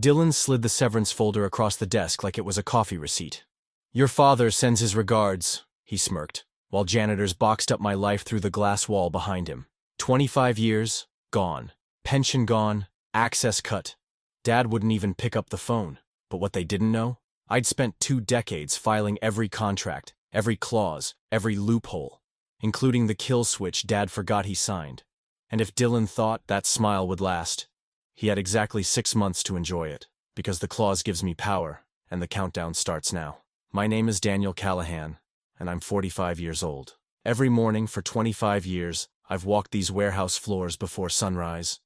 Dylan slid the severance folder across the desk like it was a coffee receipt. "Your father sends his regards," he smirked, while janitors boxed up my life through the glass wall behind him. 25 years, gone. Pension gone, access cut. Dad wouldn't even pick up the phone. But what they didn't know? I'd spent 2 decades filing every contract, every clause, every loophole, including the kill switch Dad forgot he signed. And if Dylan thought that smile would last, he had exactly 6 months to enjoy it, because the clause gives me power, and the countdown starts now. My name is Daniel Callahan, and I'm 45 years old. Every morning for 25 years, I've walked these warehouse floors before sunrise.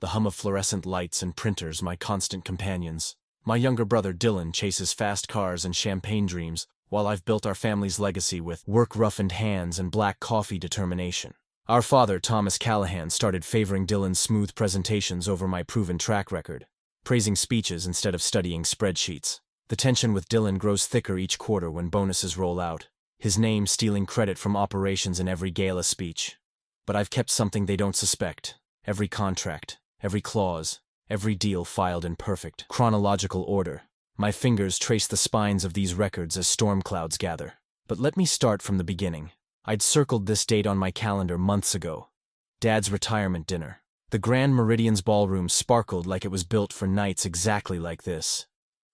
The hum of fluorescent lights and printers, my constant companions. My younger brother Dylan chases fast cars and champagne dreams, while I've built our family's legacy with work-roughened hands and black coffee determination. Our father, Thomas Callahan, started favoring Dylan's smooth presentations over my proven track record, praising speeches instead of studying spreadsheets. The tension with Dylan grows thicker each quarter when bonuses roll out, his name stealing credit from operations in every gala speech. But I've kept something they don't suspect: every contract, every clause, every deal filed in perfect, chronological order. My fingers trace the spines of these records as storm clouds gather. But let me start from the beginning. I'd circled this date on my calendar months ago. Dad's retirement dinner. The Grand Meridian's ballroom sparkled like it was built for nights exactly like this.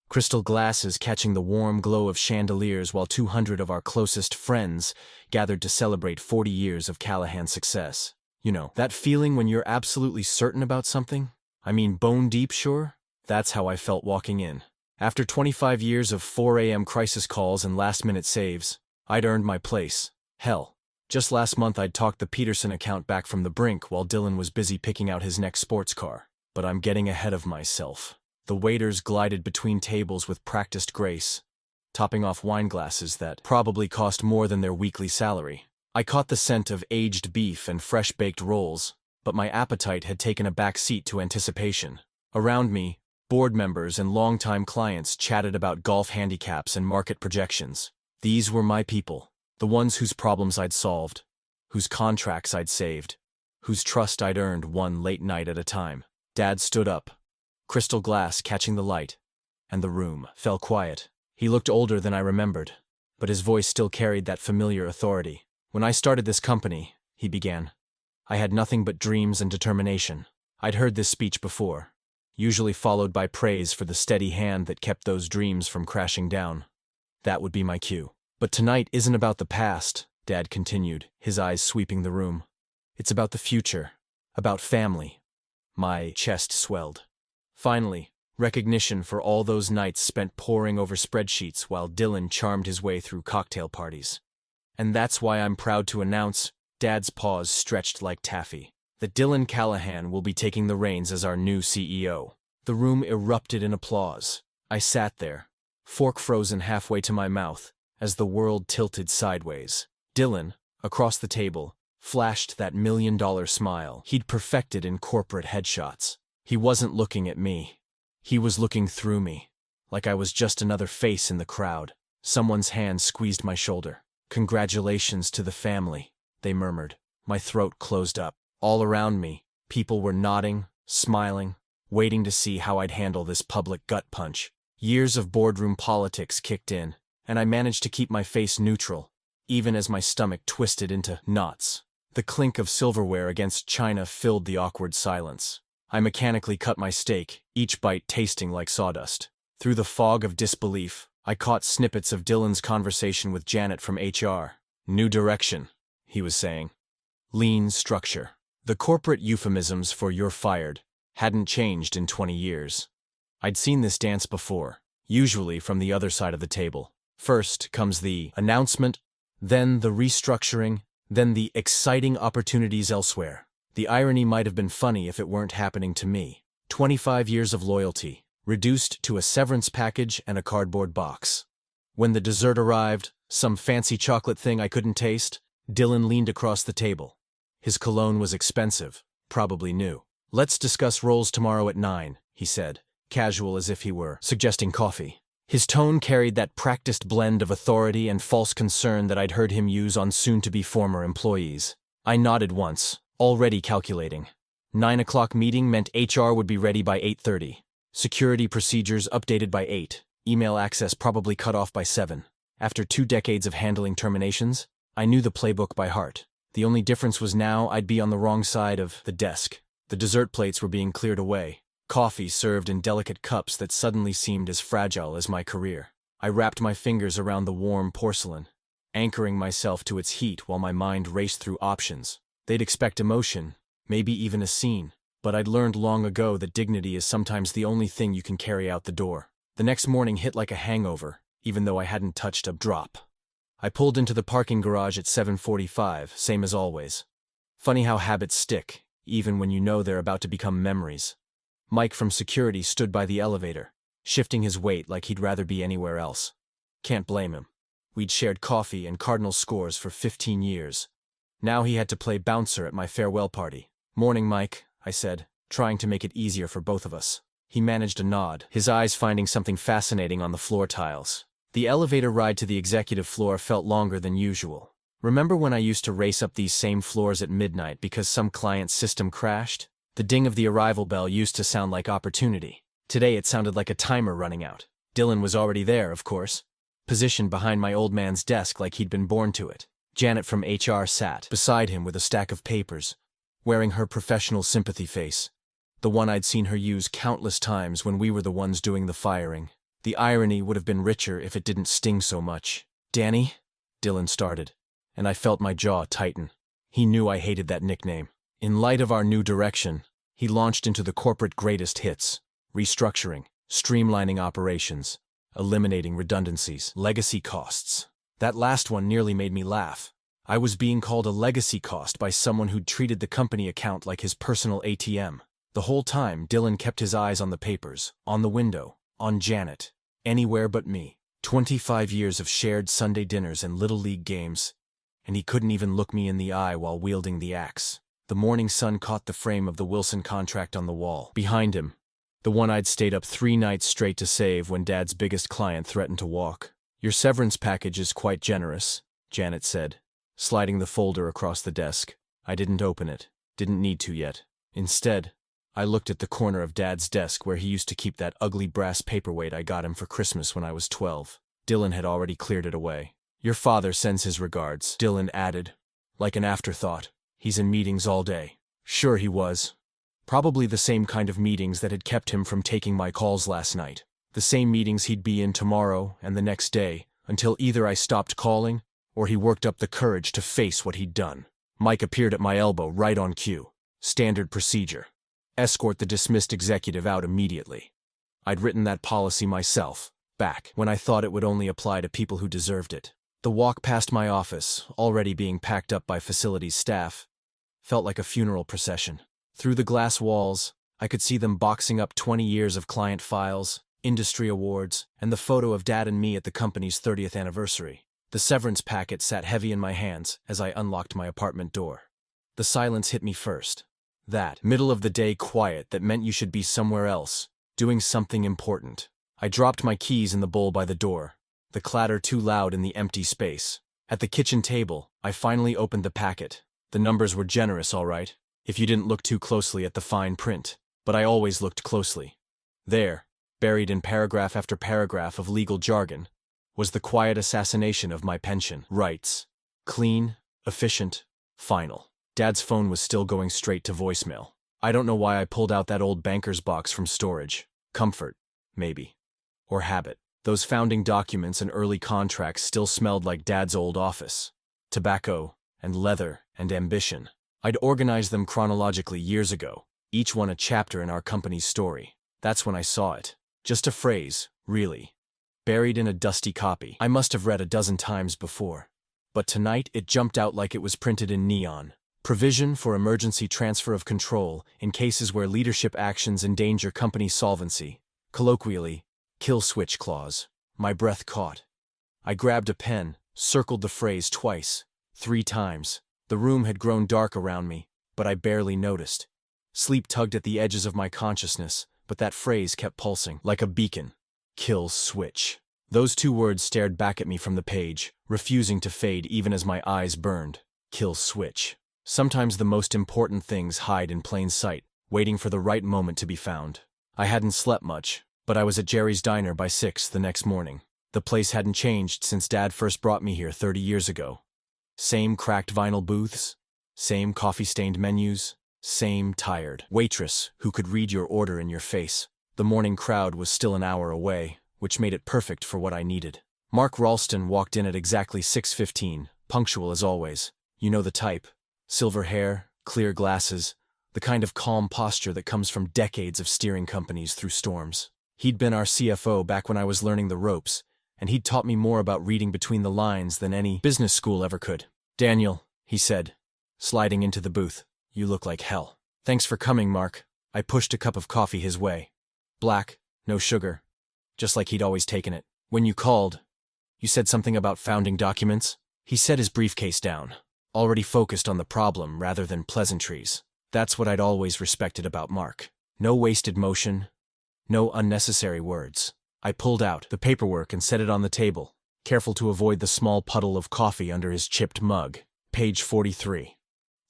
Crystal glasses catching the warm glow of chandeliers while 200 of our closest friends gathered to celebrate 40 years of Callahan's success. You know, that feeling when you're absolutely certain about something? I mean, bone deep sure? That's how I felt walking in. After 25 years of 4 a.m. crisis calls and last-minute saves, I'd earned my place. Hell, just last month I'd talked the Peterson account back from the brink while Dylan was busy picking out his next sports car. But I'm getting ahead of myself. The waiters glided between tables with practiced grace, topping off wine glasses that probably cost more than their weekly salary. I caught the scent of aged beef and fresh-baked rolls, but my appetite had taken a back seat to anticipation. Around me, board members and longtime clients chatted about golf handicaps and market projections. These were my people, the ones whose problems I'd solved, whose contracts I'd saved, whose trust I'd earned one late night at a time. Dad stood up, crystal glass catching the light, and the room fell quiet. He looked older than I remembered, but his voice still carried that familiar authority. "When I started this company," he began, "I had nothing but dreams and determination." I'd heard this speech before, usually followed by praise for the steady hand that kept those dreams from crashing down. That would be my cue. "But tonight isn't about the past," Dad continued, his eyes sweeping the room. "It's about the future, about family." My chest swelled. Finally, recognition for all those nights spent poring over spreadsheets while Dylan charmed his way through cocktail parties. "And that's why I'm proud to announce," Dad's paws stretched like taffy, "that Dylan Callahan will be taking the reins as our new CEO." The room erupted in applause. I sat there, fork frozen halfway to my mouth, as the world tilted sideways. Dylan, across the table, flashed that $1,000,000 smile he'd perfected in corporate headshots. He wasn't looking at me. He was looking through me, like I was just another face in the crowd. Someone's hand squeezed my shoulder. "Congratulations to the family," they murmured. My throat closed up. All around me, people were nodding, smiling, waiting to see how I'd handle this public gut punch. Years of boardroom politics kicked in, and I managed to keep my face neutral, even as my stomach twisted into knots. The clink of silverware against china filled the awkward silence. I mechanically cut my steak, each bite tasting like sawdust. Through the fog of disbelief, I caught snippets of Dylan's conversation with Janet from HR. "New direction," he was saying. "Lean structure." The corporate euphemisms for "you're fired" hadn't changed in 20 years. I'd seen this dance before, usually from the other side of the table. First comes the announcement, then the restructuring, then the exciting opportunities elsewhere. The irony might have been funny if it weren't happening to me. 25 years of loyalty, reduced to a severance package and a cardboard box. When the dessert arrived, some fancy chocolate thing I couldn't taste, Dylan leaned across the table. His cologne was expensive, probably new. "Let's discuss roles tomorrow at 9, he said, casual as if he were suggesting coffee. His tone carried that practiced blend of authority and false concern that I'd heard him use on soon-to-be former employees. I nodded once, already calculating. 9 o'clock meeting meant HR would be ready by 8:30. Security procedures updated by 8. Email access probably cut off by 7. After 2 decades of handling terminations, I knew the playbook by heart. The only difference was now I'd be on the wrong side of the desk. The dessert plates were being cleared away. Coffee served in delicate cups that suddenly seemed as fragile as my career. I wrapped my fingers around the warm porcelain, anchoring myself to its heat while my mind raced through options. They'd expect emotion, maybe even a scene, but I'd learned long ago that dignity is sometimes the only thing you can carry out the door. The next morning hit like a hangover, even though I hadn't touched a drop. I pulled into the parking garage at 7:45, same as always. Funny how habits stick, even when you know they're about to become memories. Mike from security stood by the elevator, shifting his weight like he'd rather be anywhere else. Can't blame him. We'd shared coffee and Cardinal scores for 15 years. Now he had to play bouncer at my farewell party. "Morning, Mike," I said, trying to make it easier for both of us. He managed a nod, his eyes finding something fascinating on the floor tiles. The elevator ride to the executive floor felt longer than usual. Remember when I used to race up these same floors at midnight because some client's system crashed? The ding of the arrival bell used to sound like opportunity. Today it sounded like a timer running out. Dylan was already there, of course, positioned behind my old man's desk like he'd been born to it. Janet from HR sat beside him with a stack of papers, wearing her professional sympathy face, the one I'd seen her use countless times when we were the ones doing the firing. The irony would have been richer if it didn't sting so much. "Danny?" Dylan started, and I felt my jaw tighten. He knew I hated that nickname. In light of our new direction, he launched into the corporate greatest hits: restructuring, streamlining operations, eliminating redundancies, legacy costs. That last one nearly made me laugh. I was being called a legacy cost by someone who'd treated the company account like his personal ATM. The whole time, Dylan kept his eyes on the papers, on the window, on Janet. Anywhere but me. 25 years of shared Sunday dinners and Little League games, and he couldn't even look me in the eye while wielding the axe. The morning sun caught the frame of the Wilson contract on the wall. Behind him, the one I'd stayed up 3 nights straight to save when Dad's biggest client threatened to walk. "Your severance package is quite generous," Janet said, sliding the folder across the desk. I didn't open it. Didn't need to yet. Instead, I looked at the corner of Dad's desk where he used to keep that ugly brass paperweight I got him for Christmas when I was 12. Dylan had already cleared it away. "Your father sends his regards," Dylan added, like an afterthought. "He's in meetings all day." Sure he was. Probably the same kind of meetings that had kept him from taking my calls last night. The same meetings he'd be in tomorrow and the next day, until either I stopped calling, or he worked up the courage to face what he'd done. Mike appeared at my elbow right on cue. Standard procedure. Escort the dismissed executive out immediately. I'd written that policy myself, back when I thought it would only apply to people who deserved it. The walk past my office, already being packed up by facilities staff, felt like a funeral procession. Through the glass walls, I could see them boxing up 20 years of client files, industry awards, and the photo of Dad and me at the company's 30th anniversary. The severance packet sat heavy in my hands as I unlocked my apartment door. The silence hit me first. That middle-of-the-day quiet that meant you should be somewhere else, doing something important. I dropped my keys in the bowl by the door, the clatter too loud in the empty space. At the kitchen table, I finally opened the packet. The numbers were generous, all right, if you didn't look too closely at the fine print, but I always looked closely. There, buried in paragraph after paragraph of legal jargon, was the quiet assassination of my pension rights. Clean, efficient, final. Dad's phone was still going straight to voicemail. I don't know why I pulled out that old banker's box from storage. Comfort, maybe. Or habit. Those founding documents and early contracts still smelled like Dad's old office. Tobacco, and leather, and ambition. I'd organized them chronologically years ago, each one a chapter in our company's story. That's when I saw it. Just a phrase, really. Buried in a dusty copy I must have read a dozen times before. But tonight it jumped out like it was printed in neon. Provision for emergency transfer of control in cases where leadership actions endanger company solvency. Colloquially, kill switch clause. My breath caught. I grabbed a pen, circled the phrase twice, 3 times. The room had grown dark around me, but I barely noticed. Sleep tugged at the edges of my consciousness, but that phrase kept pulsing, like a beacon. Kill switch. Those 2 words stared back at me from the page, refusing to fade even as my eyes burned. Kill switch. Sometimes the most important things hide in plain sight, waiting for the right moment to be found. I hadn't slept much, but I was at Jerry's diner by 6 the next morning. The place hadn't changed since Dad first brought me here 30 years ago. Same cracked vinyl booths, same coffee-stained menus, same tired waitress who could read your order in your face. The morning crowd was still an hour away, which made it perfect for what I needed. Mark Ralston walked in at exactly 6:15, punctual as always. You know the type. Silver hair, clear glasses, the kind of calm posture that comes from decades of steering companies through storms. He'd been our CFO back when I was learning the ropes, and he'd taught me more about reading between the lines than any business school ever could. "Daniel," he said, sliding into the booth, "you look like hell." "Thanks for coming, Mark." I pushed a cup of coffee his way. Black, no sugar, just like he'd always taken it. "When you called, you said something about founding documents?" He set his briefcase down, already focused on the problem rather than pleasantries. That's what I'd always respected about Mark. No wasted motion, no unnecessary words. I pulled out the paperwork and set it on the table, careful to avoid the small puddle of coffee under his chipped mug. Page 43.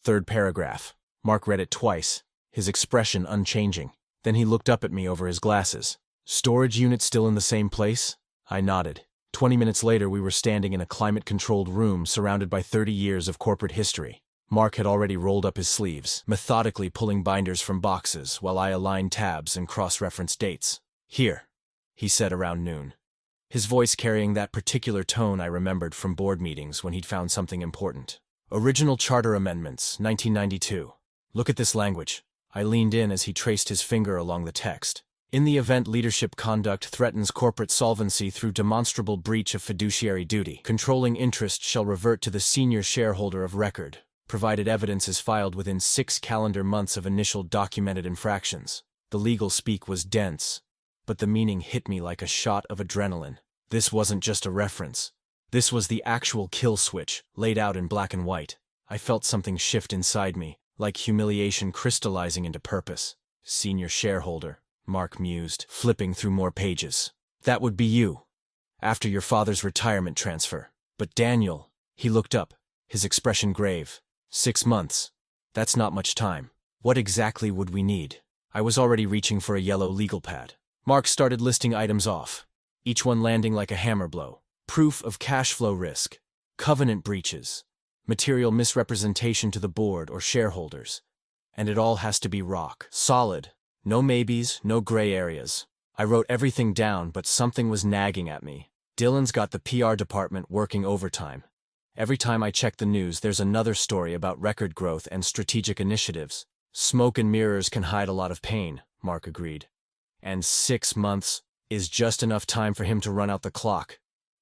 Third paragraph. Mark read it twice, his expression unchanging. Then he looked up at me over his glasses. "Storage unit still in the same place?" I nodded. 20 minutes later, we were standing in a climate-controlled room surrounded by 30 years of corporate history. Mark had already rolled up his sleeves, methodically pulling binders from boxes while I aligned tabs and cross-referenced dates. "Here," he said around noon, his voice carrying that particular tone I remembered from board meetings when he'd found something important. "Original Charter Amendments, 1992. Look at this language." I leaned in as he traced his finger along the text. "In the event leadership conduct threatens corporate solvency through demonstrable breach of fiduciary duty, controlling interest shall revert to the senior shareholder of record, provided evidence is filed within 6 calendar months of initial documented infractions." The legal speak was dense, but the meaning hit me like a shot of adrenaline. This wasn't just a reference. This was the actual kill switch, laid out in black and white. I felt something shift inside me, like humiliation crystallizing into purpose. "Senior shareholder," Mark mused, flipping through more pages. "That would be you, after your father's retirement transfer." "But Daniel," he looked up, his expression grave. 6 months. That's not much time. What exactly would we need?" I was already reaching for a yellow legal pad. Mark started listing items off, each one landing like a hammer blow. Proof of cash flow risk, covenant breaches, material misrepresentation to the board or shareholders. And it all has to be rock solid. No maybes, no gray areas. I wrote everything down, but something was nagging at me. Dylan's got the PR department working overtime. Every time I check the news, there's another story about record growth and strategic initiatives. "Smoke and mirrors can hide a lot of pain," Mark agreed. "And 6 months is just enough time for him to run out the clock."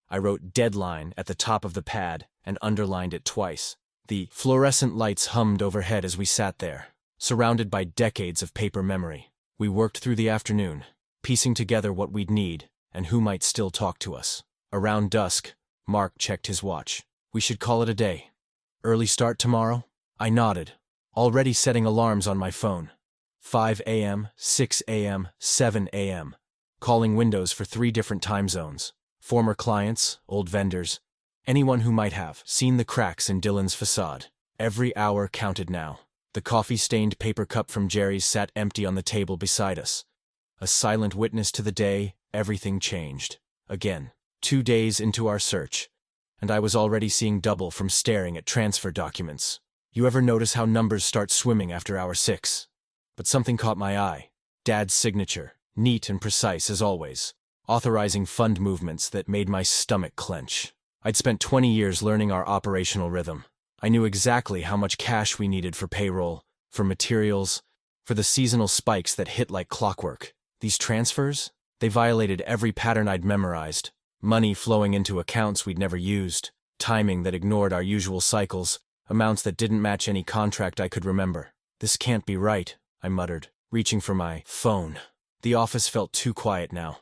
I wrote "deadline" at the top of the pad and underlined it twice. The fluorescent lights hummed overhead as we sat there, surrounded by decades of paper memory. We worked through the afternoon, piecing together what we'd need and who might still talk to us. Around dusk, Mark checked his watch. "We should call it a day. Early start tomorrow?" I nodded, already setting alarms on my phone. 5 a.m., 6 a.m., 7 a.m. Calling windows for 3 different time zones. Former clients, old vendors, anyone who might have seen the cracks in Dylan's facade. Every hour counted now. The coffee-stained paper cup from Jerry's sat empty on the table beside us. A silent witness to the day everything changed. Again, 2 days into our search, and I was already seeing double from staring at transfer documents. You ever notice how numbers start swimming after hour 6? But something caught my eye. Dad's signature, neat and precise as always, authorizing fund movements that made my stomach clench. I'd spent 20 years learning our operational rhythm. I knew exactly how much cash we needed for payroll, for materials, for the seasonal spikes that hit like clockwork. These transfers, they violated every pattern I'd memorized. Money flowing into accounts we'd never used, timing that ignored our usual cycles, amounts that didn't match any contract I could remember. "This can't be right," I muttered, reaching for my phone. The office felt too quiet now.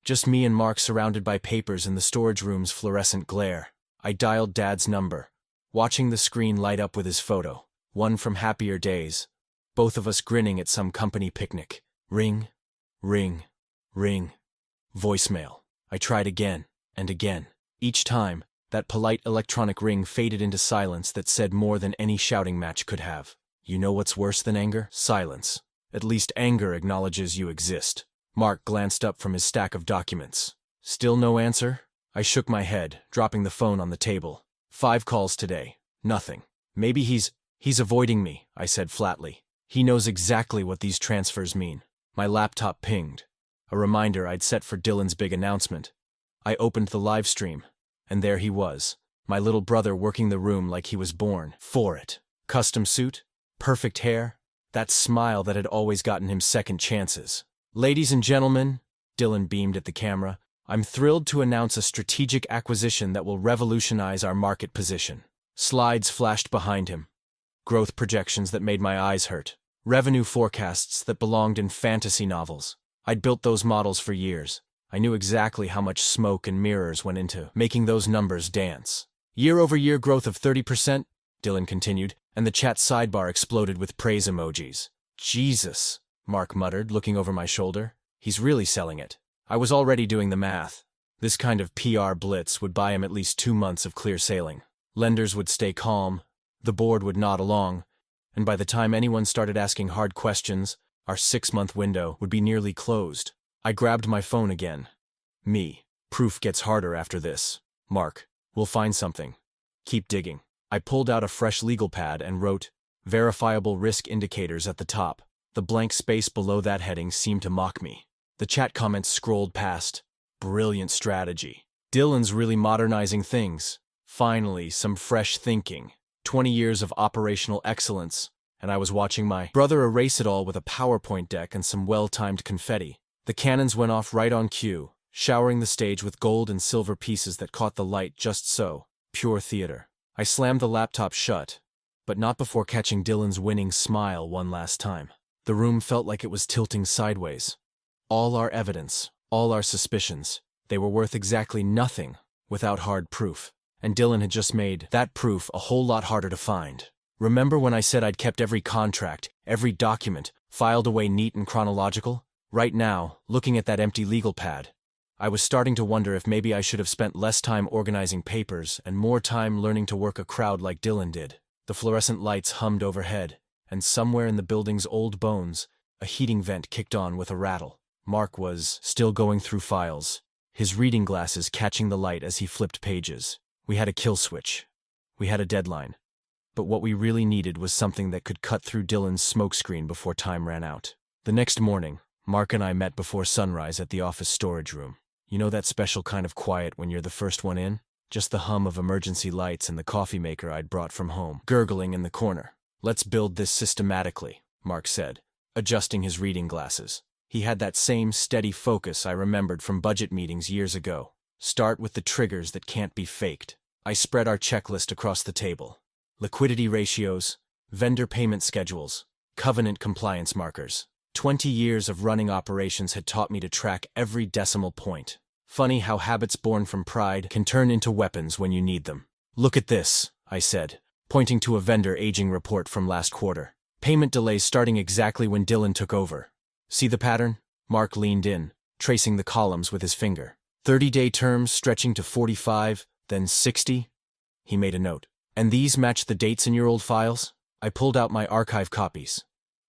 Just me and Mark surrounded by papers in the storage room's fluorescent glare. I dialed Dad's number, watching the screen light up with his photo, one from happier days, both of us grinning at some company picnic. Ring, ring, ring. Voicemail. I tried again and again. Each time, that polite electronic ring faded into silence that said more than any shouting match could have. You know what's worse than anger? Silence. At least anger acknowledges you exist. Mark glanced up from his stack of documents. Still no answer? I shook my head, dropping the phone on the table. 5 calls today. Nothing. Maybe he's avoiding me, I said flatly. He knows exactly what these transfers mean. My laptop pinged. A reminder I'd set for Dylan's big announcement. I opened the live stream, and there he was, my little brother working the room like he was born for it. Custom suit, perfect hair, that smile that had always gotten him second chances. Ladies and gentlemen, Dylan beamed at the camera, I'm thrilled to announce a strategic acquisition that will revolutionize our market position. Slides flashed behind him. Growth projections that made my eyes hurt. Revenue forecasts that belonged in fantasy novels. I'd built those models for years. I knew exactly how much smoke and mirrors went into making those numbers dance. Year-over-year growth of 30%, Dylan continued, and the chat sidebar exploded with praise emojis. Jesus, Mark muttered, looking over my shoulder. He's really selling it. I was already doing the math. This kind of PR blitz would buy him at least 2 months of clear sailing. Lenders would stay calm, the board would nod along, and by the time anyone started asking hard questions, our 6-month window would be nearly closed. I grabbed my phone again. Me. Proof gets harder after this. Mark, we'll find something. Keep digging. I pulled out a fresh legal pad and wrote, verifiable risk indicators at the top. The blank space below that heading seemed to mock me. The chat comments scrolled past. Brilliant strategy. Dylan's really modernizing things. Finally, some fresh thinking. 20 years of operational excellence, and I was watching my brother erase it all with a PowerPoint deck and some well-timed confetti. The cannons went off right on cue, showering the stage with gold and silver pieces that caught the light just so. Pure theater. I slammed the laptop shut, but not before catching Dylan's winning smile one last time. The room felt like it was tilting sideways. All our evidence, all our suspicions, they were worth exactly nothing without hard proof. And Dylan had just made that proof a whole lot harder to find. Remember when I said I'd kept every contract, every document, filed away neat and chronological? Right now, looking at that empty legal pad, I was starting to wonder if maybe I should have spent less time organizing papers and more time learning to work a crowd like Dylan did. The fluorescent lights hummed overhead, and somewhere in the building's old bones, a heating vent kicked on with a rattle. Mark was still going through files, his reading glasses catching the light as he flipped pages. We had a kill switch. We had a deadline. But what we really needed was something that could cut through Dylan's smokescreen before time ran out. The next morning, Mark and I met before sunrise at the office storage room. You know that special kind of quiet when you're the first one in? Just the hum of emergency lights and the coffee maker I'd brought from home, gurgling in the corner. Let's build this systematically, Mark said, adjusting his reading glasses. He had that same steady focus I remembered from budget meetings years ago. Start with the triggers that can't be faked. I spread our checklist across the table. Liquidity ratios, vendor payment schedules, covenant compliance markers. 20 years of running operations had taught me to track every decimal point. Funny how habits born from pride can turn into weapons when you need them. Look at this, I said, pointing to a vendor aging report from last quarter. Payment delays starting exactly when Dylan took over. See the pattern? Mark leaned in, tracing the columns with his finger. 30-day terms stretching to 45, then 60. He made a note. And these match the dates in your old files? I pulled out my archive copies.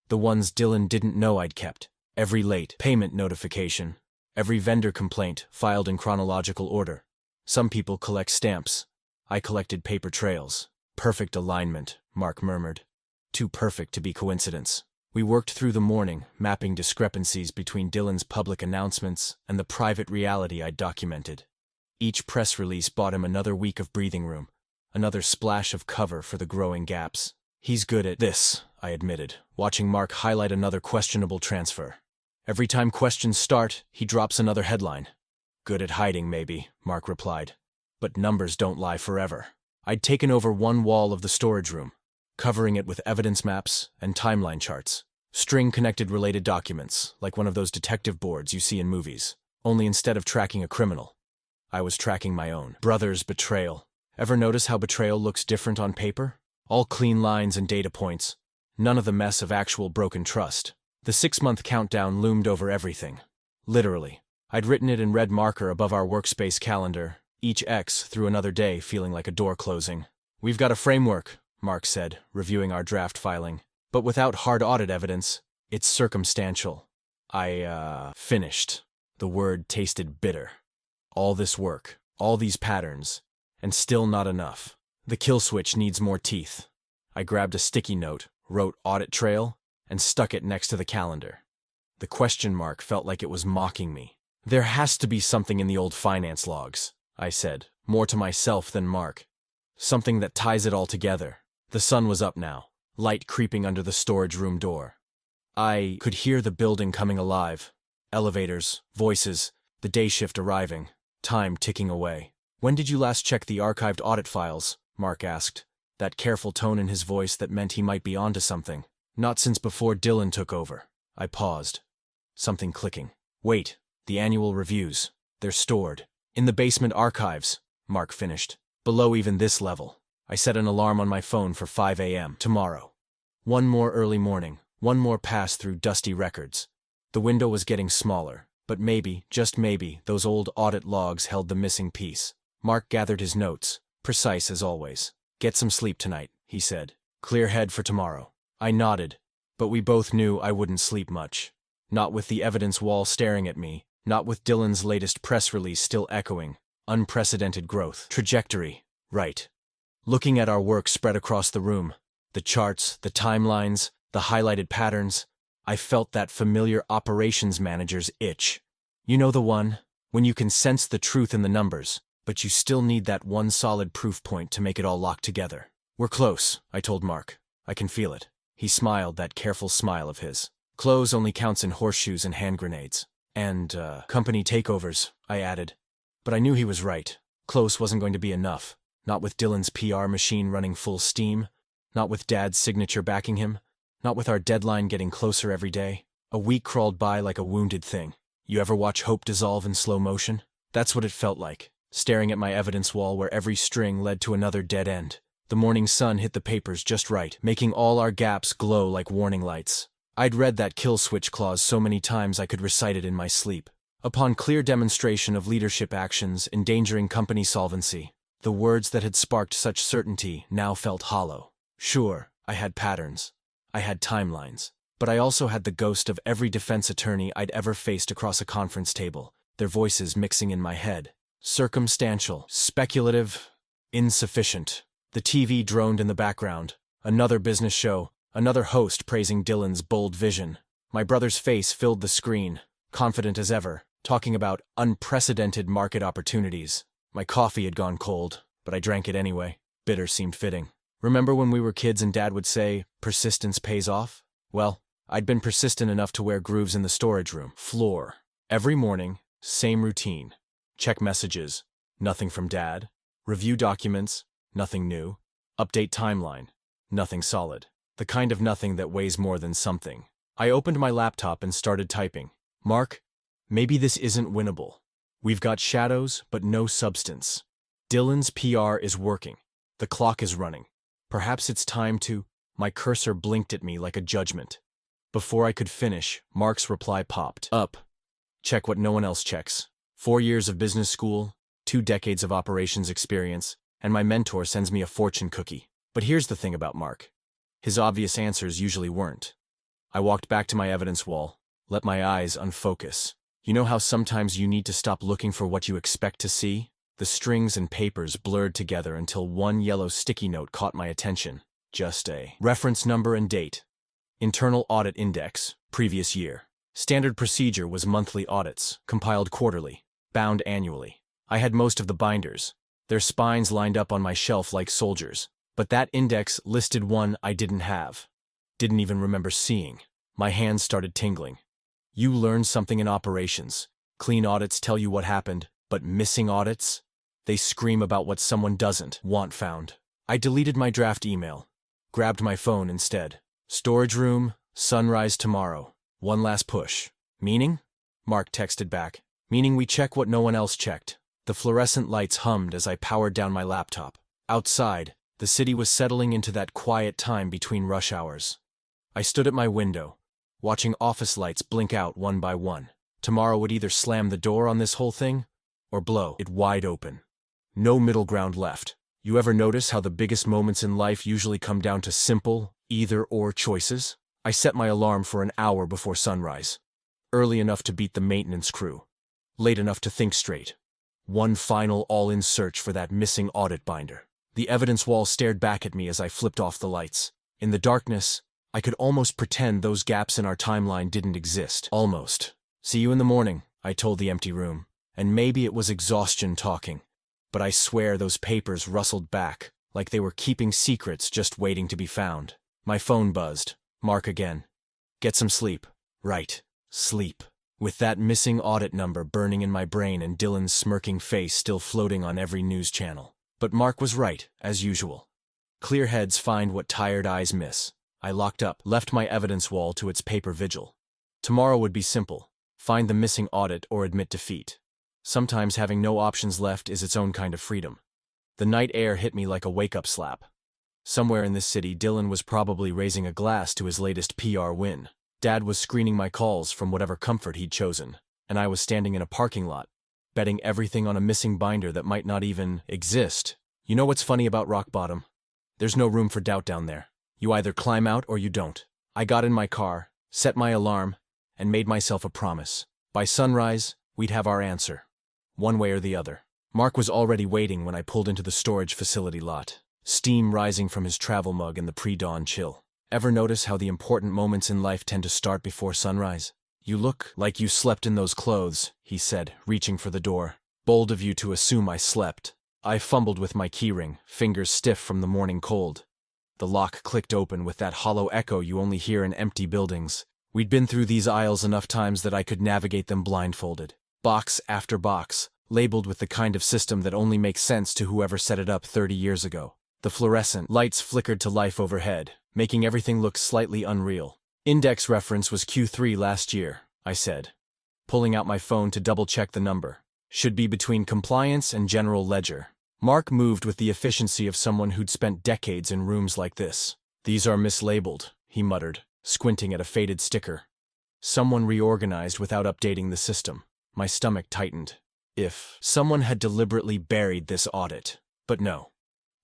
The ones Dylan didn't know I'd kept. Every late payment notification. Every vendor complaint filed in chronological order. Some people collect stamps. I collected paper trails. Perfect alignment, Mark murmured. Too perfect to be coincidence. We worked through the morning, mapping discrepancies between Dylan's public announcements and the private reality I'd documented. Each press release bought him another week of breathing room, another splash of cover for the growing gaps. He's good at this, I admitted, watching Mark highlight another questionable transfer. Every time questions start, he drops another headline. Good at hiding, maybe, Mark replied. But numbers don't lie forever. I'd taken over one wall of the storage room, covering it with evidence maps and timeline charts. String-connected related documents, like one of those detective boards you see in movies. Only instead of tracking a criminal, I was tracking my own brother's betrayal. Ever notice how betrayal looks different on paper? All clean lines and data points. None of the mess of actual broken trust. The 6-month countdown loomed over everything. Literally. I'd written it in red marker above our workspace calendar, each X through another day feeling like a door closing. We've got a framework, Mark said, reviewing our draft filing. But without hard audit evidence, It's circumstantial. Finished. The word tasted bitter. All this work, all these patterns, and still not enough. The kill switch needs more teeth. I grabbed a sticky note, wrote audit trail, and stuck it next to the calendar. The question mark felt like it was mocking me. There has to be something in the old finance logs, I said, more to myself than Mark. Something that ties it all together. The sun was up now, light creeping under the storage room door. I could hear the building coming alive. Elevators, voices, the day shift arriving, time ticking away. When did you last check the archived audit files? Mark asked, that careful tone in his voice that meant he might be onto something. Not since before Dylan took over. I paused. Something clicking. Wait, the annual reviews. They're stored. In the basement archives, Mark finished. Below even this level. I set an alarm on my phone for 5 a.m. tomorrow. One more early morning, one more pass through dusty records. The window was getting smaller, but maybe, just maybe, those old audit logs held the missing piece. Mark gathered his notes, precise as always. Get some sleep tonight, he said. Clear head for tomorrow. I nodded, but we both knew I wouldn't sleep much. Not with the evidence wall staring at me, not with Dylan's latest press release still echoing. Unprecedented growth. Trajectory. Right. Looking at our work spread across the room, the charts, the timelines, the highlighted patterns, I felt that familiar operations manager's itch. You know the one, when you can sense the truth in the numbers, but you still need that one solid proof point to make it all lock together. We're close, I told Mark. I can feel it. He smiled, that careful smile of his. Close only counts in horseshoes and hand grenades. And, company takeovers, I added. But I knew he was right. Close wasn't going to be enough. Not with Dylan's PR machine running full steam. Not with Dad's signature backing him. Not with our deadline getting closer every day. A week crawled by like a wounded thing. You ever watch hope dissolve in slow motion? That's what it felt like, staring at my evidence wall where every string led to another dead end. The morning sun hit the papers just right, making all our gaps glow like warning lights. I'd read that kill switch clause so many times I could recite it in my sleep. Upon clear demonstration of leadership actions endangering company solvency, the words that had sparked such certainty now felt hollow. Sure, I had patterns. I had timelines. But I also had the ghost of every defense attorney I'd ever faced across a conference table, their voices mixing in my head. Circumstantial, speculative, insufficient. The TV droned in the background. Another business show, another host praising Dylan's bold vision. My brother's face filled the screen, confident as ever, talking about unprecedented market opportunities. My coffee had gone cold, but I drank it anyway. Bitter seemed fitting. Remember when we were kids and Dad would say, persistence pays off? Well, I'd been persistent enough to wear grooves in the storage room floor. Every morning, same routine. Check messages, nothing from Dad. Review documents, nothing new. Update timeline, nothing solid. The kind of nothing that weighs more than something. I opened my laptop and started typing. Mark, maybe this isn't winnable. We've got shadows, but no substance. Dylan's PR is working. The clock is running. Perhaps it's time to... My cursor blinked at me like a judgment. Before I could finish, Mark's reply popped up. Check what no one else checks. 4 years of business school, 2 decades of operations experience, and my mentor sends me a fortune cookie. But here's the thing about Mark. His obvious answers usually weren't. I walked back to my evidence wall, let my eyes unfocus. You know how sometimes you need to stop looking for what you expect to see? The strings and papers blurred together until one yellow sticky note caught my attention. Just a reference number and date. Internal Audit Index, previous year. Standard procedure was monthly audits, compiled quarterly, bound annually. I had most of the binders, their spines lined up on my shelf like soldiers, but that index listed one I didn't have. Didn't even remember seeing. My hands started tingling. You learn something in operations. Clean audits tell you what happened, but missing audits? They scream about what someone doesn't want found. I deleted my draft email. Grabbed my phone instead. Storage room, sunrise tomorrow. One last push. Meaning? Mark texted back. Meaning we check what no one else checked. The fluorescent lights hummed as I powered down my laptop. Outside, the city was settling into that quiet time between rush hours. I stood at my window, watching office lights blink out one by one. Tomorrow would either slam the door on this whole thing, or blow it wide open. No middle ground left. You ever notice how the biggest moments in life usually come down to simple, either-or choices? I set my alarm for an hour before sunrise. Early enough to beat the maintenance crew. Late enough to think straight. One final all-in search for that missing audit binder. The evidence wall stared back at me as I flipped off the lights. In the darkness, I could almost pretend those gaps in our timeline didn't exist. Almost. "See you in the morning," I told the empty room. And maybe it was exhaustion talking, but I swear those papers rustled back, like they were keeping secrets just waiting to be found. My phone buzzed. Mark again. "Get some sleep." Right. Sleep. With that missing audit number burning in my brain and Dylan's smirking face still floating on every news channel. But Mark was right, as usual. Clear heads find what tired eyes miss. I locked up, left my evidence wall to its paper vigil. Tomorrow would be simple. Find the missing audit or admit defeat. Sometimes having no options left is its own kind of freedom. The night air hit me like a wake-up slap. Somewhere in this city, Dylan was probably raising a glass to his latest PR win. Dad was screening my calls from whatever comfort he'd chosen, and I was standing in a parking lot, betting everything on a missing binder that might not even exist. You know what's funny about rock bottom? There's no room for doubt down there. You either climb out or you don't. I got in my car, set my alarm, and made myself a promise. By sunrise, we'd have our answer. One way or the other. Mark was already waiting when I pulled into the storage facility lot, steam rising from his travel mug in the pre-dawn chill. Ever notice how the important moments in life tend to start before sunrise? "You look like you slept in those clothes," he said, reaching for the door. Bold of you to assume I slept. I fumbled with my keyring, fingers stiff from the morning cold. The lock clicked open with that hollow echo you only hear in empty buildings. We'd been through these aisles enough times that I could navigate them blindfolded. Box after box, labeled with the kind of system that only makes sense to whoever set it up 30 years ago. The fluorescent lights flickered to life overhead, making everything look slightly unreal. "Index reference was Q3 last year," I said, pulling out my phone to double-check the number. "Should be between compliance and general ledger." Mark moved with the efficiency of someone who'd spent decades in rooms like this. "These are mislabeled," he muttered, squinting at a faded sticker. Someone reorganized without updating the system. My stomach tightened. If someone had deliberately buried this audit. But no.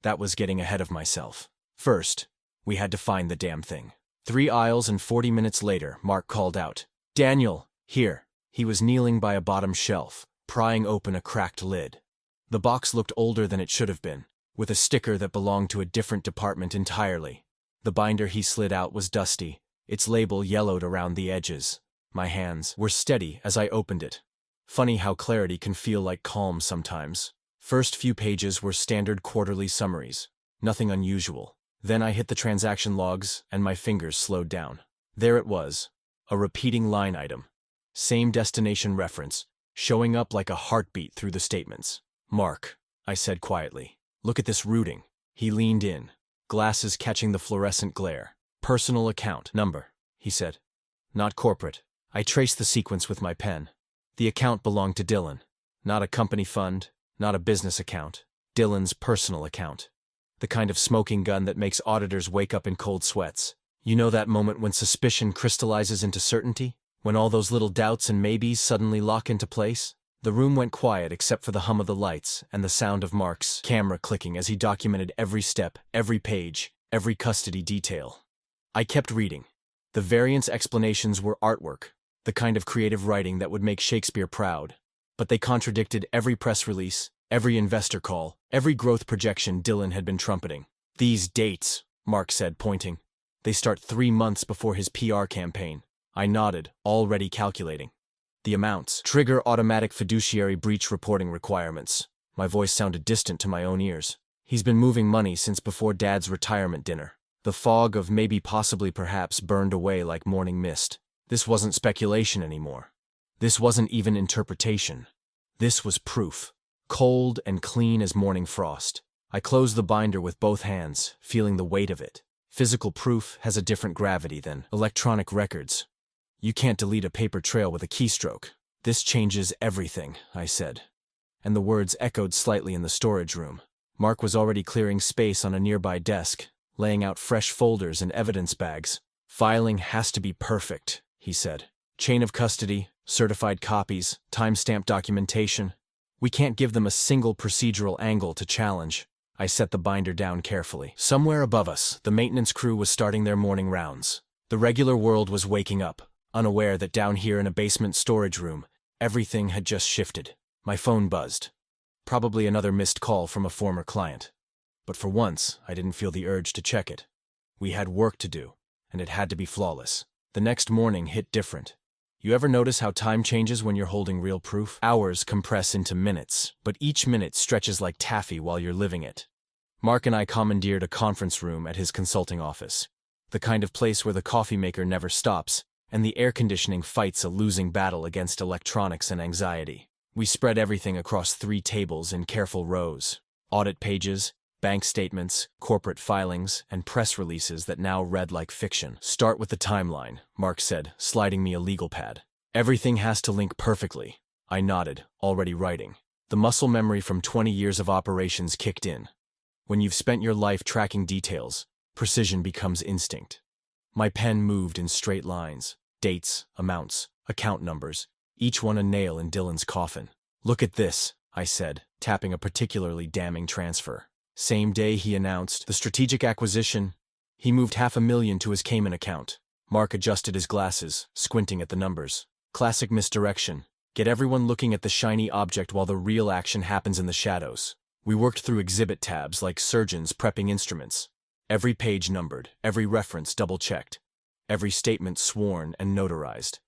That was getting ahead of myself. First, we had to find the damn thing. 3 aisles and 40 minutes later, Mark called out, "Daniel, here." He was kneeling by a bottom shelf, prying open a cracked lid. The box looked older than it should have been, with a sticker that belonged to a different department entirely. The binder he slid out was dusty, its label yellowed around the edges. My hands were steady as I opened it. Funny how clarity can feel like calm sometimes. First few pages were standard quarterly summaries. Nothing unusual. Then I hit the transaction logs, and my fingers slowed down. There it was, a repeating line item. Same destination reference, showing up like a heartbeat through the statements. "Mark," I said quietly, "look at this routing." He leaned in, glasses catching the fluorescent glare. "Personal account number," he said. "Not corporate." I traced the sequence with my pen. The account belonged to Dylan. Not a company fund, not a business account. Dylan's personal account. The kind of smoking gun that makes auditors wake up in cold sweats. You know that moment when suspicion crystallizes into certainty? When all those little doubts and maybes suddenly lock into place? The room went quiet except for the hum of the lights and the sound of Mark's camera clicking as he documented every step, every page, every custody detail. I kept reading. The variance explanations were artwork, the kind of creative writing that would make Shakespeare proud. But they contradicted every press release, every investor call, every growth projection Dylan had been trumpeting. "These dates," Mark said, pointing. "They start 3 months before his PR campaign." I nodded, already calculating. "The amounts trigger automatic fiduciary breach reporting requirements." My voice sounded distant to my own ears. "He's been moving money since before Dad's retirement dinner." The fog of maybe, possibly, perhaps burned away like morning mist. This wasn't speculation anymore. This wasn't even interpretation. This was proof. Cold and clean as morning frost. I closed the binder with both hands, feeling the weight of it. Physical proof has a different gravity than electronic records. You can't delete a paper trail with a keystroke. "This changes everything," I said. And the words echoed slightly in the storage room. Mark was already clearing space on a nearby desk, laying out fresh folders and evidence bags. "Filing has to be perfect," he said. "Chain of custody, certified copies, timestamp documentation. We can't give them a single procedural angle to challenge." I set the binder down carefully. Somewhere above us, the maintenance crew was starting their morning rounds. The regular world was waking up, unaware that down here in a basement storage room, everything had just shifted. My phone buzzed. Probably another missed call from a former client. But for once, I didn't feel the urge to check it. We had work to do, and it had to be flawless. The next morning hit different. You ever notice how time changes when you're holding real proof? Hours compress into minutes, but each minute stretches like taffy while you're living it. Mark and I commandeered a conference room at his consulting office. The kind of place where the coffee maker never stops, and the air conditioning fights a losing battle against electronics and anxiety. We spread everything across 3 tables in careful rows. Audit pages, bank statements, corporate filings, and press releases that now read like fiction. Start with the timeline, Mark said, sliding me a legal pad. Everything has to link perfectly. I nodded, already writing. The muscle memory from 20 years of operations kicked in. When you've spent your life tracking details, precision becomes instinct. My pen moved in straight lines. Dates, amounts, account numbers, each one a nail in Dylan's coffin. Look at this, I said, tapping a particularly damning transfer. Same day he announced the strategic acquisition, he moved $500,000 to his Cayman account. Mark adjusted his glasses, squinting at the numbers. Classic misdirection. Get everyone looking at the shiny object while the real action happens in the shadows. We worked through exhibit tabs like surgeons prepping instruments. Every page numbered, every reference double-checked, every statement sworn and notarized.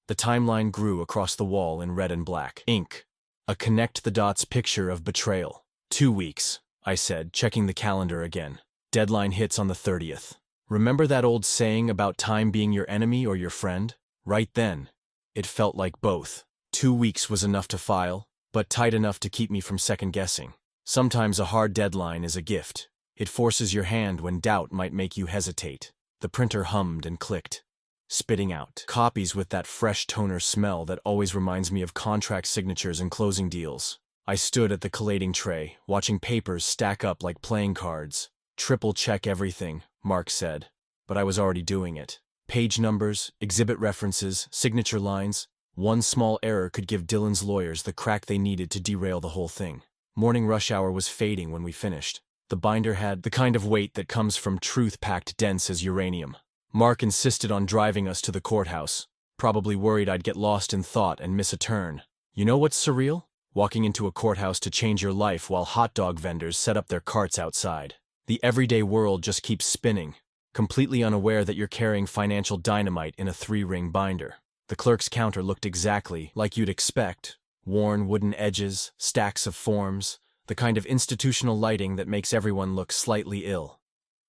The timeline grew across the wall in red and black ink. A connect-the-dots picture of betrayal. 2 weeks, I said, checking the calendar again. Deadline hits on the 30th. Remember that old saying about time being your enemy or your friend? Right then, it felt like both. 2 weeks was enough to file, but tight enough to keep me from second-guessing. Sometimes a hard deadline is a gift. It forces your hand when doubt might make you hesitate. The printer hummed and clicked, spitting out copies with that fresh toner smell that always reminds me of contract signatures and closing deals. I stood at the collating tray, watching papers stack up like playing cards. Triple check everything, Mark said, but I was already doing it. Page numbers, exhibit references, signature lines. One small error could give Dylan's lawyers the crack they needed to derail the whole thing. Morning rush hour was fading when we finished. The binder had the kind of weight that comes from truth packed dense as uranium. Mark insisted on driving us to the courthouse, probably worried I'd get lost in thought and miss a turn. You know what's surreal? Walking into a courthouse to change your life while hot dog vendors set up their carts outside. The everyday world just keeps spinning, completely unaware that you're carrying financial dynamite in a 3-ring binder. The clerk's counter looked exactly like you'd expect. Worn wooden edges, stacks of forms, the kind of institutional lighting that makes everyone look slightly ill.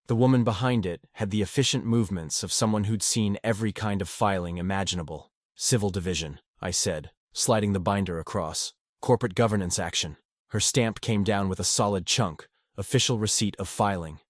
The woman behind it had the efficient movements of someone who'd seen every kind of filing imaginable. Civil division, I said, sliding the binder across. Corporate governance action. Her stamp came down with a solid chunk, official receipt of filing.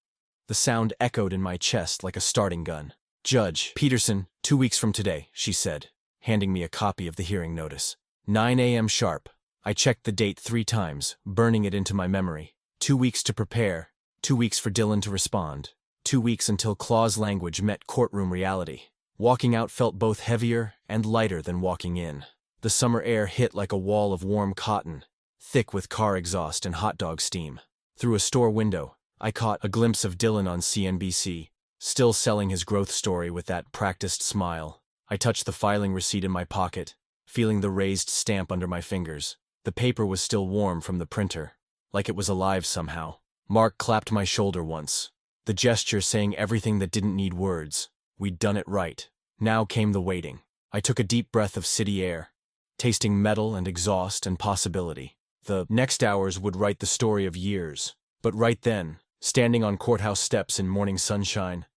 The sound echoed in my chest like a starting gun. Judge Peterson, 2 weeks from today, she said, handing me a copy of the hearing notice. 9 a.m. sharp. I checked the date 3 times, burning it into my memory. 2 weeks to prepare, 2 weeks for Dylan to respond, 2 weeks until clause language met courtroom reality. Walking out felt both heavier and lighter than walking in. The summer air hit like a wall of warm cotton, thick with car exhaust and hot dog steam. Through a store window, I caught a glimpse of Dylan on CNBC, still selling his growth story with that practiced smile. I touched the filing receipt in my pocket, feeling the raised stamp under my fingers. The paper was still warm from the printer, like it was alive somehow. Mark clapped my shoulder once, the gesture saying everything that didn't need words. We'd done it right. Now came the waiting. I took a deep breath of city air, tasting metal and exhaust and possibility. The next hours would write the story of years. But right then, standing on courthouse steps in morning sunshine,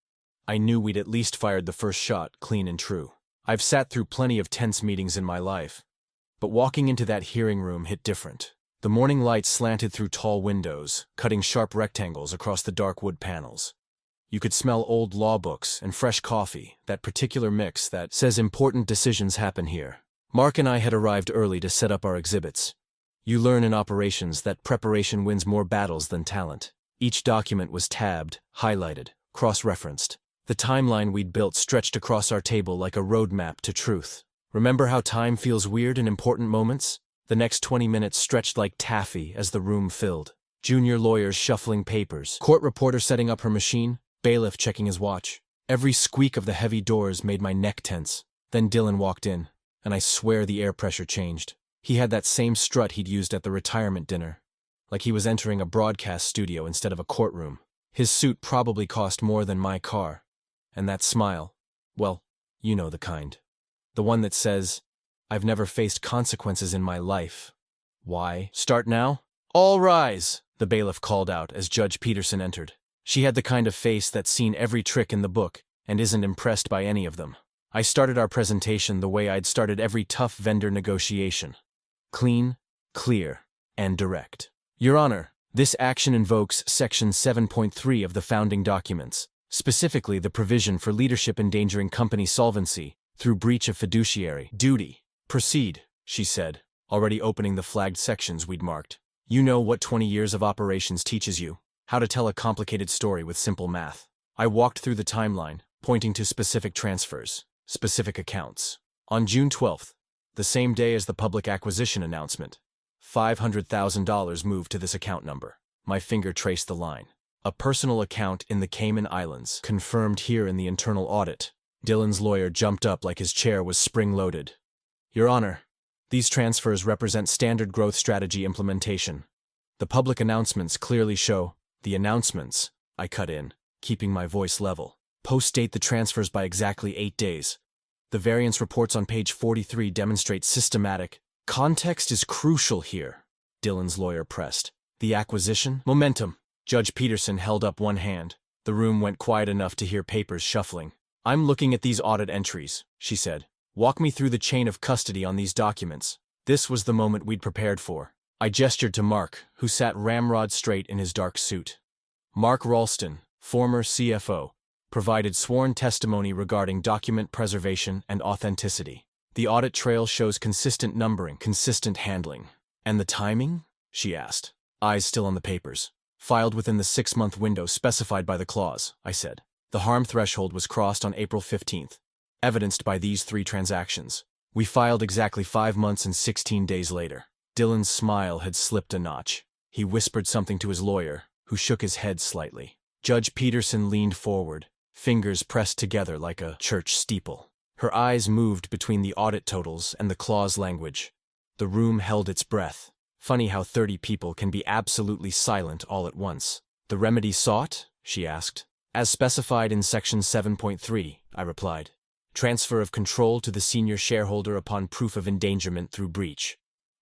I knew we'd at least fired the first shot clean and true. I've sat through plenty of tense meetings in my life, but walking into that hearing room hit different. The morning light slanted through tall windows, cutting sharp rectangles across the dark wood panels. You could smell old law books and fresh coffee, that particular mix that says important decisions happen here. Mark and I had arrived early to set up our exhibits. You learn in operations that preparation wins more battles than talent. Each document was tabbed, highlighted, cross-referenced. The timeline we'd built stretched across our table like a roadmap to truth. Remember how time feels weird in important moments? The next 20 minutes stretched like taffy as the room filled. Junior lawyers shuffling papers, court reporter setting up her machine, bailiff checking his watch. Every squeak of the heavy doors made my neck tense. Then Dylan walked in, and I swear the air pressure changed. He had that same strut he'd used at the retirement dinner, like he was entering a broadcast studio instead of a courtroom. His suit probably cost more than my car. And that smile, well, you know the kind. The one that says, I've never faced consequences in my life. Why start now? All rise, the bailiff called out as Judge Peterson entered. She had the kind of face that's seen every trick in the book and isn't impressed by any of them. I started our presentation the way I'd started every tough vendor negotiation. Clean, clear, and direct. Your Honor, this action invokes Section 7.3 of the founding documents, specifically the provision for leadership endangering company solvency through breach of fiduciary duty. Proceed, she said, already opening the flagged sections we'd marked. You know what 20 years of operations teaches you, how to tell a complicated story with simple math. I walked through the timeline, pointing to specific transfers, specific accounts. On June 12th, the same day as the public acquisition announcement, $500,000 moved to this account number. My finger traced the line. A personal account in the Cayman Islands, confirmed here in the internal audit. Dylan's lawyer jumped up like his chair was spring-loaded. Your Honor, these transfers represent standard growth strategy implementation. The public announcements clearly show the announcements, I cut in, keeping my voice level. Post-date the transfers by exactly 8 days. The variance reports on page 43 demonstrate systematic. Context is crucial here, Dylan's lawyer pressed. The acquisition? Momentum. Judge Peterson held up one hand. The room went quiet enough to hear papers shuffling. I'm looking at these audit entries, she said. Walk me through the chain of custody on these documents. This was the moment we'd prepared for. I gestured to Mark, who sat ramrod straight in his dark suit. Mark Ralston, former CFO, provided sworn testimony regarding document preservation and authenticity. The audit trail shows consistent numbering, consistent handling. And the timing? She asked, eyes still on the papers. Filed within the 6-month window specified by the clause, I said. The harm threshold was crossed on April 15th, evidenced by these 3 transactions. We filed exactly 5 months and 16 days later. Dylan's smile had slipped a notch. He whispered something to his lawyer, who shook his head slightly. Judge Peterson leaned forward, fingers pressed together like a church steeple. Her eyes moved between the audit totals and the clause language. The room held its breath. Funny how 30 people can be absolutely silent all at once. The remedy sought? She asked. As specified in Section 7.3, I replied. Transfer of control to the senior shareholder upon proof of endangerment through breach.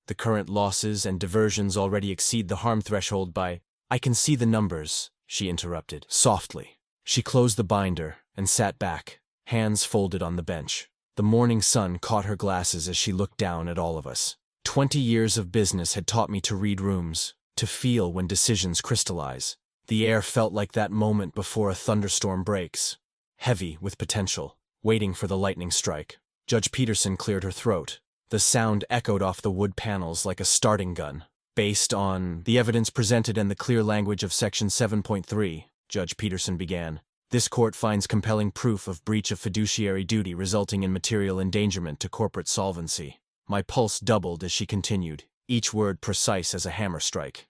The current losses and diversions already exceed the harm threshold by— I can see the numbers, she interrupted, softly. She closed the binder and sat back, hands folded on the bench. The morning sun caught her glasses as she looked down at all of us. 20 years of business had taught me to read rooms, to feel when decisions crystallize. The air felt like that moment before a thunderstorm breaks, heavy with potential, waiting for the lightning strike. Judge Peterson cleared her throat. The sound echoed off the wood panels like a starting gun. Based on the evidence presented and the clear language of Section 7.3, Judge Peterson began, this court finds compelling proof of breach of fiduciary duty resulting in material endangerment to corporate solvency. My pulse doubled as she continued, each word precise as a hammer strike.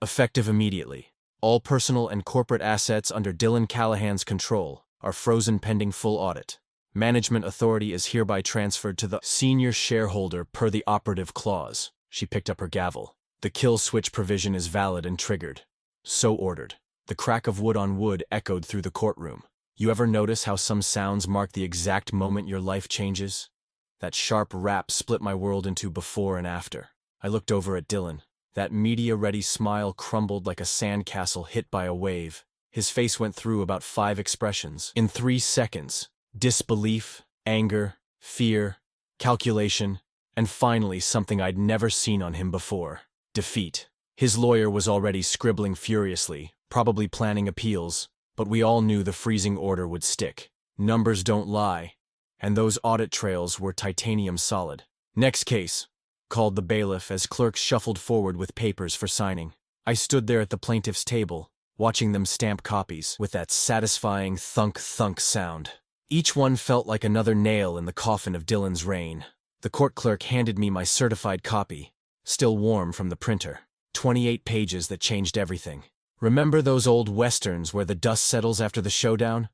Effective immediately. All personal and corporate assets under Dylan Callahan's control are frozen pending full audit. Management authority is hereby transferred to the senior shareholder per the operative clause. She picked up her gavel. The kill switch provision is valid and triggered. So ordered. The crack of wood on wood echoed through the courtroom. You ever notice how some sounds mark the exact moment your life changes? That sharp rap split my world into before and after. I looked over at Dylan. That media-ready smile crumbled like a sandcastle hit by a wave. His face went through about 5 expressions. In 3 seconds. Disbelief, anger, fear, calculation, and finally something I'd never seen on him before. Defeat. His lawyer was already scribbling furiously, probably planning appeals, but we all knew the freezing order would stick. Numbers don't lie. And those audit trails were titanium solid. Next case, called the bailiff as clerks shuffled forward with papers for signing. I stood there at the plaintiff's table, watching them stamp copies with that satisfying thunk-thunk sound. Each one felt like another nail in the coffin of Dylan's reign. The court clerk handed me my certified copy, still warm from the printer. 28 pages that changed everything. Remember those old westerns where the dust settles after the showdown?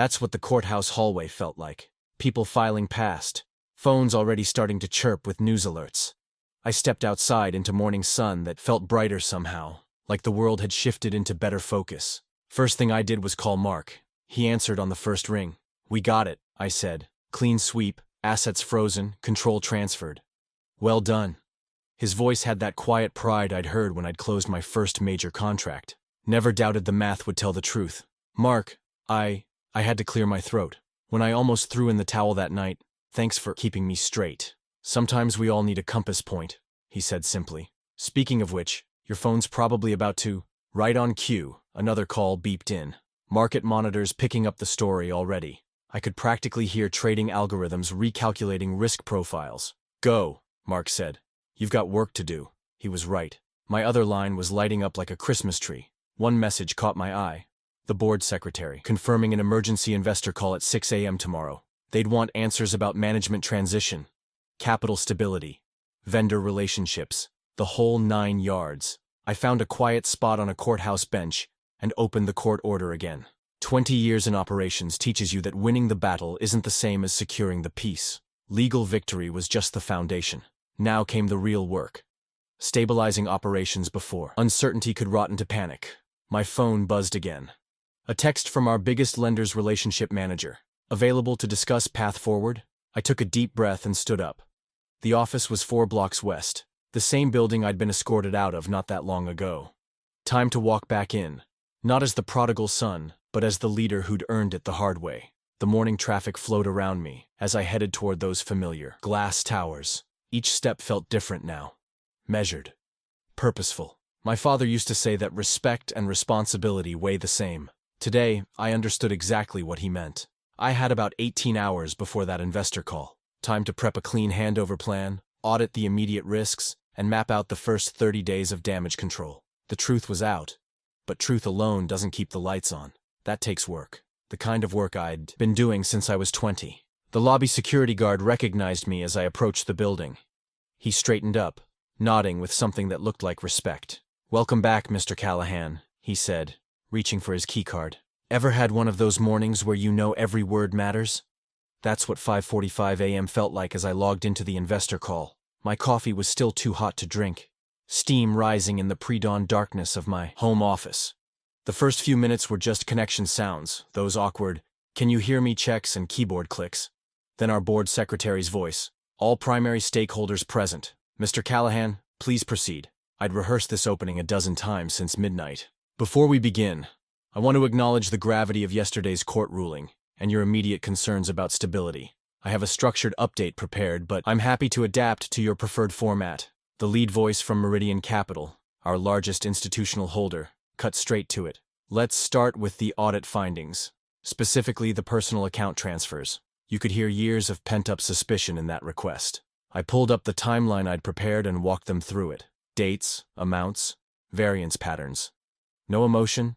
That's what the courthouse hallway felt like. People filing past, phones already starting to chirp with news alerts. I stepped outside into morning sun that felt brighter somehow, like the world had shifted into better focus. First thing I did was call Mark. He answered on the first ring. "We got it," I said. "Clean sweep, assets frozen, control transferred." "Well done." His voice had that quiet pride I'd heard when I'd closed my first major contract. Never doubted the math would tell the truth. "Mark, I had to clear my throat. When I almost threw in the towel that night, thanks for keeping me straight. Sometimes we all need a compass point," he said simply. "Speaking of which, your phone's probably about to—" Right on cue, another call beeped in. Market monitors picking up the story already. I could practically hear trading algorithms recalculating risk profiles. "Go," Mark said. "You've got work to do." He was right. My other line was lighting up like a Christmas tree. One message caught my eye. The board secretary, confirming an emergency investor call at 6 a.m. tomorrow. They'd want answers about management transition, capital stability, vendor relationships, the whole 9 yards. I found a quiet spot on a courthouse bench and opened the court order again. 20 years in operations teaches you that winning the battle isn't the same as securing the peace. Legal victory was just the foundation. Now came the real work. Stabilizing operations before uncertainty could rot into panic. My phone buzzed again. A text from our biggest lender's relationship manager. "Available to discuss path forward?" I took a deep breath and stood up. The office was 4 blocks west, the same building I'd been escorted out of not that long ago. Time to walk back in, not as the prodigal son, but as the leader who'd earned it the hard way. The morning traffic flowed around me as I headed toward those familiar glass towers. Each step felt different now. Measured. Purposeful. My father used to say that respect and responsibility weigh the same. Today, I understood exactly what he meant. I had about 18 hours before that investor call. Time to prep a clean handover plan, audit the immediate risks, and map out the first 30 days of damage control. The truth was out. But truth alone doesn't keep the lights on. That takes work. The kind of work I'd been doing since I was 20. The lobby security guard recognized me as I approached the building. He straightened up, nodding with something that looked like respect. "Welcome back, Mr. Callahan," he said, reaching for his keycard. "Ever had one of those mornings where you know every word matters?" That's what 5:45 a.m. felt like as I logged into the investor call. My coffee was still too hot to drink, steam rising in the pre-dawn darkness of my home office. The first few minutes were just connection sounds, those awkward, "Can you hear me?" checks and keyboard clicks. Then our board secretary's voice. "All primary stakeholders present. Mr. Callahan, please proceed." I'd rehearsed this opening a dozen times since midnight. "Before we begin, I want to acknowledge the gravity of yesterday's court ruling and your immediate concerns about stability. I have a structured update prepared, but I'm happy to adapt to your preferred format." The lead voice from Meridian Capital, our largest institutional holder, cut straight to it. "Let's start with the audit findings, specifically the personal account transfers." You could hear years of pent-up suspicion in that request. I pulled up the timeline I'd prepared and walked them through it. Dates, amounts, variance patterns. No emotion,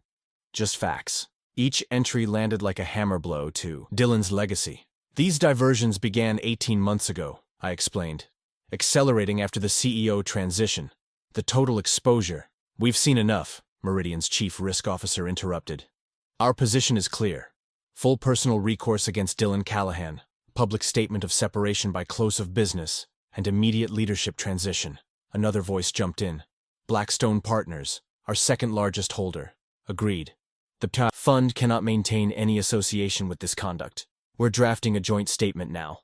just facts. Each entry landed like a hammer blow to Dylan's legacy. "These diversions began 18 months ago," I explained, "accelerating after the CEO transition. The total exposure—" "We've seen enough," Meridian's chief risk officer interrupted. "Our position is clear. Full personal recourse against Dylan Callahan, public statement of separation by close of business, and immediate leadership transition." Another voice jumped in. "Blackstone Partners, our second largest holder, agreed. The fund cannot maintain any association with this conduct. We're drafting a joint statement now."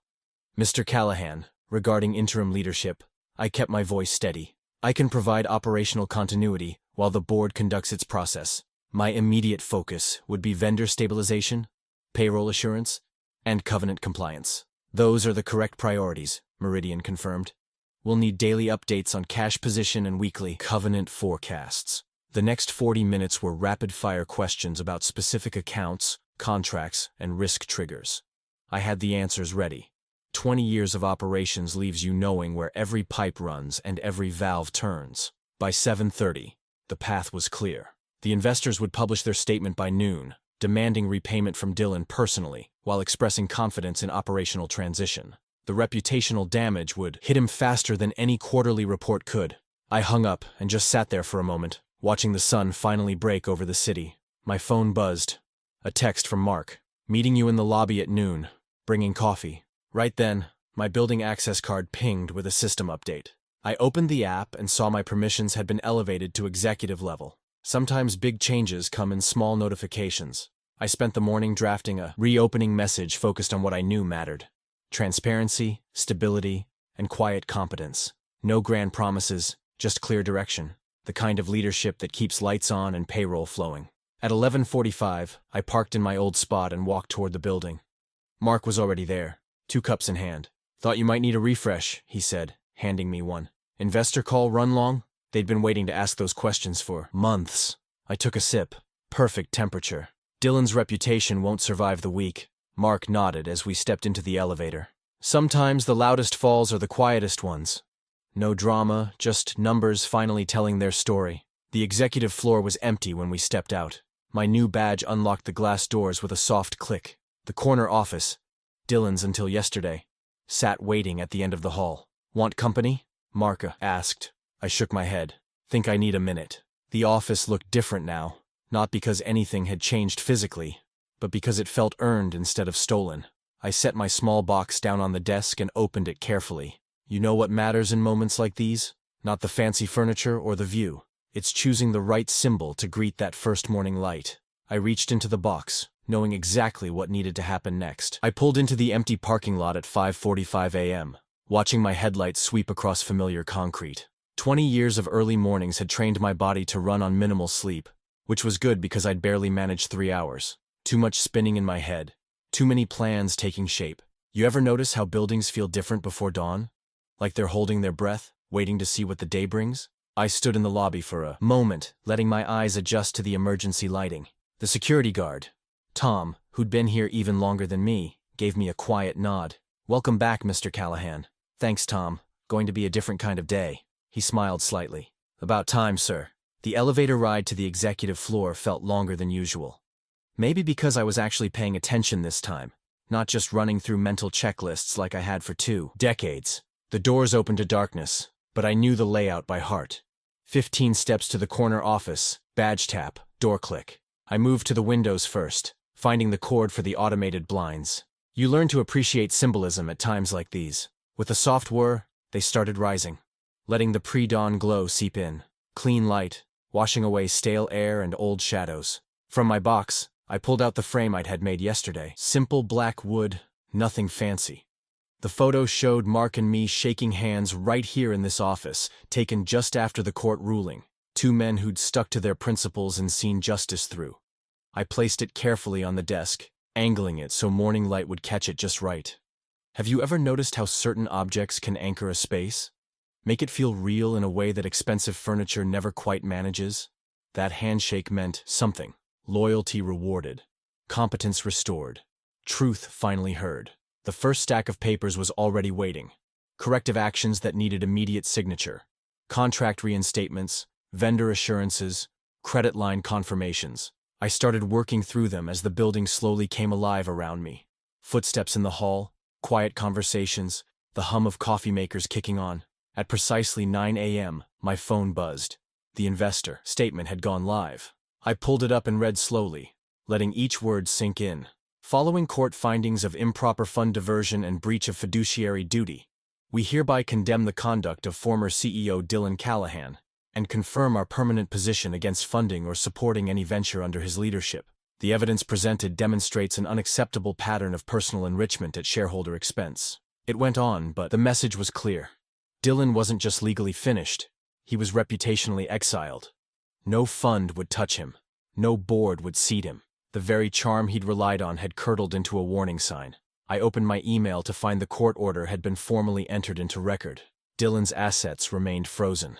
"Mr. Callahan, regarding interim leadership," I kept my voice steady. "I can provide operational continuity while the board conducts its process. My immediate focus would be vendor stabilization, payroll assurance, and covenant compliance." "Those are the correct priorities," Meridian confirmed. "We'll need daily updates on cash position and weekly covenant forecasts." The next 40 minutes were rapid-fire questions about specific accounts, contracts, and risk triggers. I had the answers ready. 20 years of operations leaves you knowing where every pipe runs and every valve turns. By 7:30, the path was clear. The investors would publish their statement by noon, demanding repayment from Dylan personally, while expressing confidence in operational transition. The reputational damage would hit him faster than any quarterly report could. I hung up and just sat there for a moment, watching the sun finally break over the city. My phone buzzed. A text from Mark. Meeting you in the lobby at noon, bringing coffee. Right then, my building access card pinged with a system update. I opened the app and saw my permissions had been elevated to executive level. Sometimes big changes come in small notifications. I spent the morning drafting a reopening message focused on what I knew mattered. Transparency, stability, and quiet competence. No grand promises, just clear direction. The kind of leadership that keeps lights on and payroll flowing. At 11:45, I parked in my old spot and walked toward the building. Mark was already there, 2 cups in hand. "Thought you might need a refresh," he said, handing me one. "Investor call run long?" They'd been waiting to ask those questions for months. I took a sip. Perfect temperature. "Dylan's reputation won't survive the week." Mark nodded as we stepped into the elevator. "Sometimes the loudest falls are the quietest ones." No drama, just numbers finally telling their story. The executive floor was empty when we stepped out. My new badge unlocked the glass doors with a soft click. The corner office, Dylan's until yesterday, sat waiting at the end of the hall. "Want company?" Mark asked. I shook my head. "Think I need a minute." The office looked different now, not because anything had changed physically, but because it felt earned instead of stolen. I set my small box down on the desk and opened it carefully. You know what matters in moments like these? Not the fancy furniture or the view. It's choosing the right symbol to greet that first morning light. I reached into the box, knowing exactly what needed to happen next. I pulled into the empty parking lot at 5:45 a.m., watching my headlights sweep across familiar concrete. 20 years of early mornings had trained my body to run on minimal sleep, which was good because I'd barely managed 3 hours. Too much spinning in my head. Too many plans taking shape. You ever notice how buildings feel different before dawn? Like they're holding their breath, waiting to see what the day brings? I stood in the lobby for a moment, letting my eyes adjust to the emergency lighting. The security guard, Tom, who'd been here even longer than me, gave me a quiet nod. "Welcome back, Mr. Callahan." "Thanks, Tom. Going to be a different kind of day." He smiled slightly. "About time, sir." The elevator ride to the executive floor felt longer than usual. Maybe because I was actually paying attention this time, not just running through mental checklists like I had for 2 decades. The doors opened to darkness, but I knew the layout by heart. 15 steps to the corner office, badge tap, door click. I moved to the windows first, finding the cord for the automated blinds. You learn to appreciate symbolism at times like these. With a soft whir, they started rising, letting the pre-dawn glow seep in. Clean light, washing away stale air and old shadows. From my box, I pulled out the frame I'd had made yesterday. Simple black wood, nothing fancy. The photo showed Mark and me shaking hands right here in this office, taken just after the court ruling. 2 men who'd stuck to their principles and seen justice through. I placed it carefully on the desk, angling it so morning light would catch it just right. Have you ever noticed how certain objects can anchor a space? Make it feel real in a way that expensive furniture never quite manages? That handshake meant something. Loyalty rewarded. Competence restored. Truth finally heard. The first stack of papers was already waiting. Corrective actions that needed immediate signature. Contract reinstatements, vendor assurances, credit line confirmations. I started working through them as the building slowly came alive around me. Footsteps in the hall, quiet conversations, the hum of coffee makers kicking on. At precisely 9 a.m., my phone buzzed. The investor statement had gone live. I pulled it up and read slowly, letting each word sink in. Following court findings of improper fund diversion and breach of fiduciary duty, we hereby condemn the conduct of former CEO Dylan Callahan and confirm our permanent position against funding or supporting any venture under his leadership. The evidence presented demonstrates an unacceptable pattern of personal enrichment at shareholder expense. It went on, but the message was clear. Dylan wasn't just legally finished, he was reputationally exiled. No fund would touch him. No board would seat him. The very charm he'd relied on had curdled into a warning sign. I opened my email to find the court order had been formally entered into record. Dylan's assets remained frozen.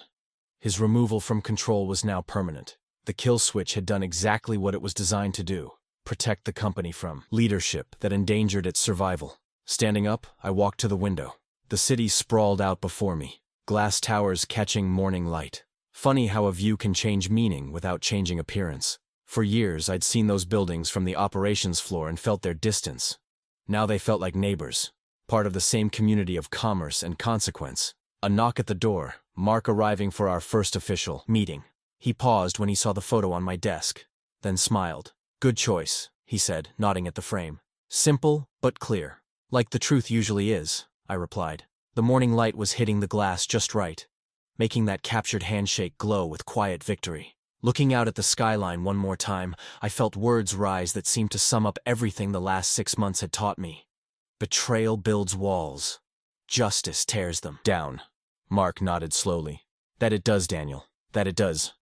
His removal from control was now permanent. The kill switch had done exactly what it was designed to do: protect the company from leadership that endangered its survival. Standing up, I walked to the window. The city sprawled out before me, glass towers catching morning light. Funny how a view can change meaning without changing appearance. For years, I'd seen those buildings from the operations floor and felt their distance. Now they felt like neighbors, part of the same community of commerce and consequence. A knock at the door, Mark arriving for our first official meeting. He paused when he saw the photo on my desk, then smiled. "Good choice," he said, nodding at the frame. Simple, but clear. Like the truth usually is, I replied. The morning light was hitting the glass just right, making that captured handshake glow with quiet victory. Looking out at the skyline one more time, I felt words rise that seemed to sum up everything the last 6 months had taught me. Betrayal builds walls. Justice tears them down. Mark nodded slowly. That it does, Daniel. That it does.